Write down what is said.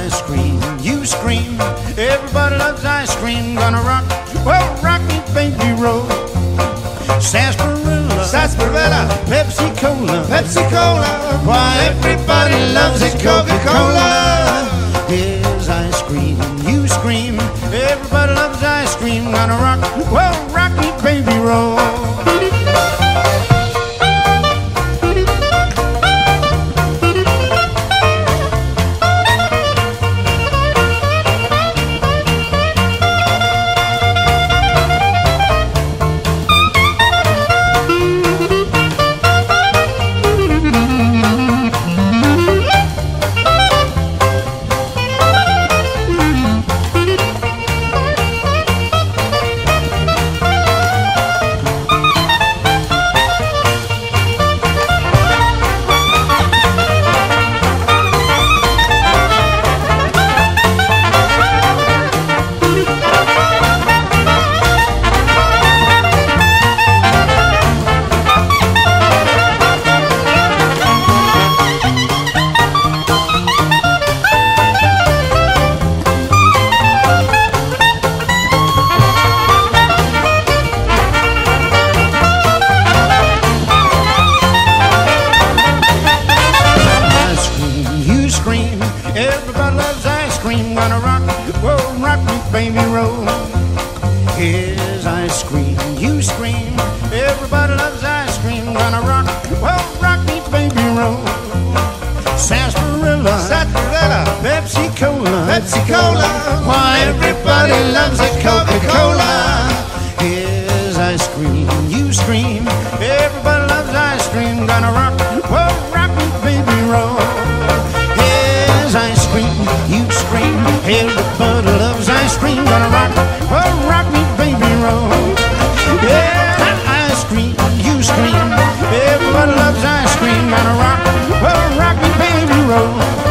ice cream, you scream. Everybody loves ice cream. Gonna rock, well, rock me, baby, roll. Sarsaparilla, Sarsaparilla, Pepsi Cola, Pepsi Cola. why everybody loves it, Coca-Cola. Here's ice cream, you scream. Everybody loves ice cream. Gonna rock, well, rock me, baby, roll. Everybody loves ice cream. Gonna rock, whoa, rock me, baby, roll. Here's ice cream, you scream. Everybody loves ice cream. Gonna rock, well, rock me, baby, roll. Sarsaparilla, Sarsaparilla, Pepsi Cola, Pepsi Cola. why everybody loves it, Coca-Cola. Here's ice cream, you scream. Everybody loves ice cream. Gonna rock, well, rock me, baby, roll. Ice cream, you scream. Everybody loves ice cream. Gonna rock, well, rock me, baby, roll. Yeah, ice cream, you scream. Everybody loves ice cream. Gonna rock, well, rock me, baby, roll.